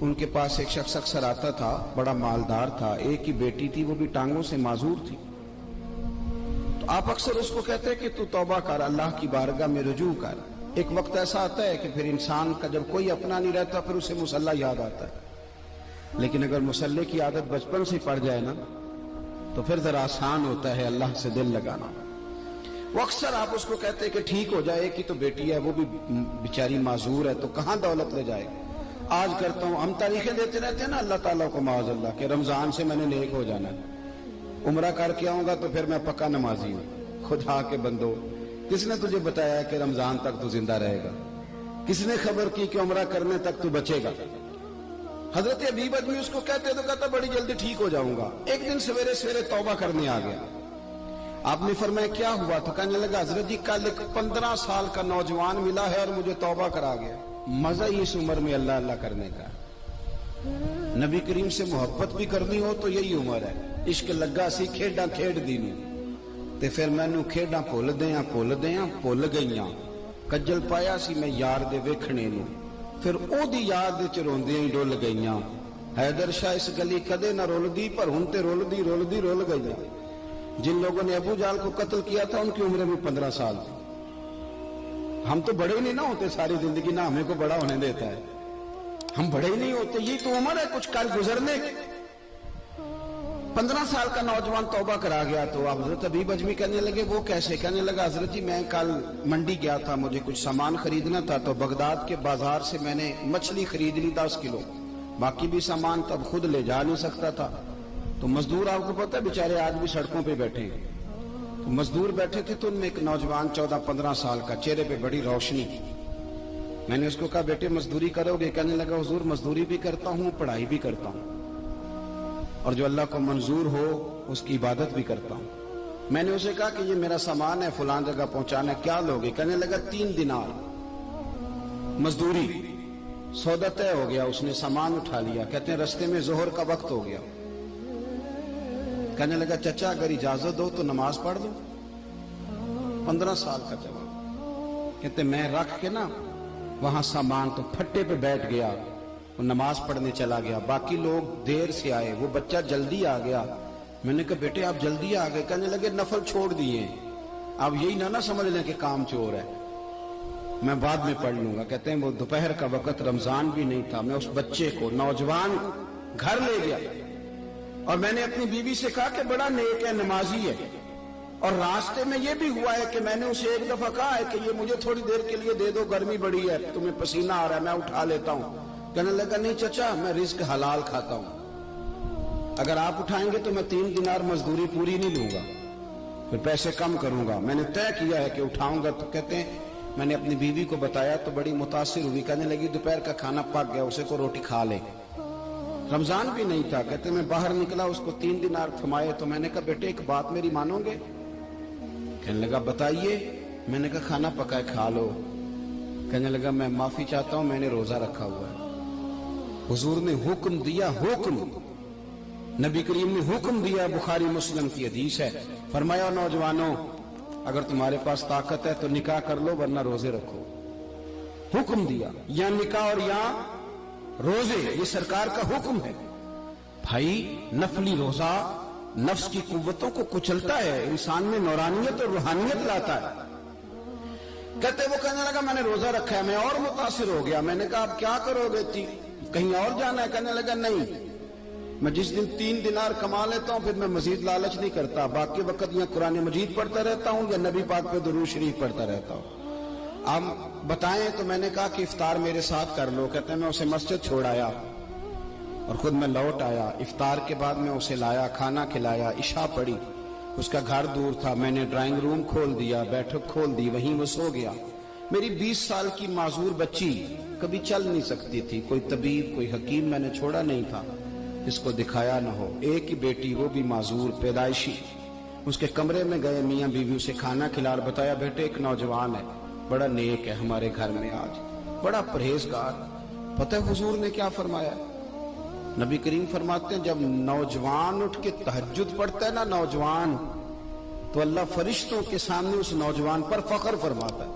ان کے پاس ایک شخص اکثر آتا تھا، بڑا مالدار تھا، ایک ہی بیٹی تھی، وہ بھی ٹانگوں سے معذور تھی. تو آپ اکثر اس کو کہتے کہ تو توبہ کر، اللہ کی بارگاہ میں رجوع کر. ایک وقت ایسا آتا ہے کہ پھر انسان کا جب کوئی اپنا نہیں رہتا پھر اسے مصلی یاد آتا ہے، لیکن اگر مصلی کی عادت بچپن سے پڑ جائے نا تو پھر ذرا آسان ہوتا ہے اللہ سے دل لگانا. وہ اکثر آپ اس کو کہتے کہ ٹھیک ہو جائے کہ تو بیٹی ہے، وہ بھی بیچاری معذور ہے، تو کہاں دولت لے جائے. آج کرتا ہوں، ہم تاریخیں دیتے رہتے ہیں نا اللہ تعالیٰ کو معاذ اللہ کہ رمضان سے میں نے نیک ہو جانا ہے، عمرہ کر کے آؤں گا تو پھر میں پکا نمازی ہوں. خدا کے بندو، کس نے تجھے بتایا کہ رمضان تک تو زندہ رہے گا؟ کس نے خبر کی کہ عمرہ کرنے تک تو بچے گا؟ حضرت ابی بدوی اس کو کہتے تو کہتا بڑی جلدی ٹھیک ہو جاؤں گا. ایک دن سویرے سویرے توبہ کرنے آ گیا. آپ نے فرمایا کیا ہوا؟ تو کہنے لگا حضرت جی کل ایک 15 سال کا نوجوان ملا ہے اور مجھے توبہ کرا گیا. مزہ ہی اس عمر میں اللہ اللہ کرنے کا. نبی کریم سے محبت بھی کرنی ہو تو یہی عمر ہے. عشق لگا سی کھیڈاں کھیڈ دینی تے پھر مینوں کھیڈاں بھول گئیاں. کجل پایا سی میں یار دے ویکھنے نو، پھر او دی یاد وچ روندیاں ہی ڈول گئیاں. حیدر شاہ اس گلی کدے نہ رولدی پر ہن تے رول گئیاں. جن لوگوں نے ابو جہل کو قتل کیا تھا ان کی عمر بھی 15 سال تھی. ہم تو بڑے ہی نہیں نہ ہوتے ساری زندگی، نہ ہمیں کو بڑا ہونے دیتا ہے، ہم بڑے ہی نہیں ہوتے. یہ تو عمر ہے کچھ کل گزرنے کی. 15 سال کا نوجوان توبہ کرا گیا. تو آپ حضرت ابی بجمی کہنے لگے وہ کیسے؟ کہنے لگا حضرت جی میں کل منڈی گیا تھا، مجھے کچھ سامان خریدنا تھا، تو بغداد کے بازار سے میں نے مچھلی خرید لی 10 کلو، باقی بھی سامان تب خود لے جا نہیں سکتا تھا. تو مزدور آپ کو پتہ ہے بیچارے آج بھی سڑکوں پہ بیٹھے ہیں. تو مزدور بیٹھے تھے تو ان میں ایک نوجوان 14-15 سال کا، چہرے پہ بڑی روشنی. میں نے اس کو کہا بیٹے مزدوری کرو گے؟ کہنے لگا حضور مزدوری بھی کرتا ہوں، پڑھائی بھی کرتا ہوں، اور جو اللہ کو منظور ہو اس کی عبادت بھی کرتا ہوں. میں نے اسے کہا کہ یہ میرا سامان ہے فلان جگہ پہنچانا، کیا لوگے؟ کہنے لگا 3 دینار مزدوری. سودا طے ہو گیا، اس نے سامان اٹھا لیا. کہتے ہیں رستے میں ظہر کا وقت ہو گیا. کہنے لگا چچا اگر اجازت دو تو نماز پڑھ دو. 15 سال کا جواب. کہتے میں رکھ کے نا وہاں سامان تو پھٹے پہ بیٹھ گیا، وہ نماز پڑھنے چلا گیا. باقی لوگ دیر سے آئے، وہ بچہ جلدی آ گیا. میں نے کہا بیٹے آپ جلدی آ گئے؟ کہنے لگے نفل چھوڑ دیے. آپ یہی نہ سمجھ لیں کہ کام چور ہے، میں بعد میں پڑھ لوں گا. کہتے ہیں وہ دوپہر کا وقت، رمضان بھی نہیں تھا. میں اس بچے کو نوجوان گھر لے گیا اور میں نے اپنی بیوی سے کہا کہ بڑا نیک ہے، نمازی ہے، اور راستے میں یہ بھی ہوا ہے کہ میں نے اسے ایک دفعہ کہا ہے کہ یہ مجھے تھوڑی دیر کے لیے دے دو، گرمی بڑی ہے، تمہیں پسینہ آ رہا ہے، میں اٹھا لیتا ہوں. کہنے لگا نہیں چچا میں رزق حلال کھاتا ہوں، اگر آپ اٹھائیں گے تو میں 3 دینار مزدوری پوری نہیں لوں گا، پھر پیسے کم کروں گا. میں نے طے کیا ہے کہ اٹھاؤں گا. تو کہتے ہیں میں نے اپنی بیوی کو بتایا تو بڑی متاثر ہوئی. کہنے لگی دوپہر کا کھانا پک گیا، اسے کو روٹی کھا لے. رمضان بھی نہیں تھا. کہتے میں باہر نکلا، اس کو 3 دینار تھمائے. تو میں نے کہا بیٹے ایک بات میری مانو گے؟ کہنے لگا بتائیے. میں نے کہا کھانا پکائے کھا لو. کہنے لگا میں معافی چاہتا ہوں، میں نے روزہ رکھا ہوا ہے. حضور نے حکم دیا، حکم نبی کریم نے حکم دیا، بخاری مسلم کی حدیث ہے. فرمایا نوجوانوں اگر تمہارے پاس طاقت ہے تو نکاح کر لو ورنہ روزے رکھو. حکم دیا، یا نکاح اور یا روزے، یہ سرکار کا حکم ہے. بھائی نفلی روزہ نفس کی قوتوں کو کچلتا ہے، انسان میں نورانیت اور روحانیت لاتا ہے. کہتے وہ کہنے لگا میں نے روزہ رکھا ہے. میں اور متاثر ہو گیا. میں نے کہا آپ کیا کرو گے؟ کہیں اور جانا ہے؟ کہنے لگا نہیں، میں جس دن 3 دینار کما لیتا ہوں پھر میں مزید لالچ نہیں کرتا، باقی وقت یا قرآن مجید پڑھتا رہتا ہوں یا نبی پاک پہ درود شریف پڑھتا رہتا ہوں. آپ بتائیں. تو میں نے کہا کہ افطار میرے ساتھ کر لو. کہتے ہیں میں اسے مسجد چھوڑ آیا اور خود میں لوٹ آیا. افطار کے بعد میں اسے لایا، کھانا کھلایا، عشاء پڑھی. اس کا گھر دور تھا، میں نے ڈرائنگ روم کھول دیا، بیٹھک کھول دی، وہیں وہ سو گیا. میری 20 سال کی معذور بچی کبھی چل نہیں سکتی تھی، کوئی طبیب کوئی حکیم میں نے چھوڑا نہیں تھا اس کو دکھایا نہ ہو. ایک ہی بیٹی، وہ بھی معذور پیدائشی. اس کے کمرے میں گئے، میاں بیوی اسے کھانا کھلا اور بتایا بیٹے ایک نوجوان ہے، بڑا نیک ہے ہمارے گھر میں، آج بڑا پرہیزگار. پتہ ہے حضور نے کیا فرمایا؟ نبی کریم فرماتے ہیں جب نوجوان اٹھ کے تہجد پڑھتا ہے نا نوجوان، تو اللہ فرشتوں کے سامنے اس نوجوان پر فخر فرماتا ہے.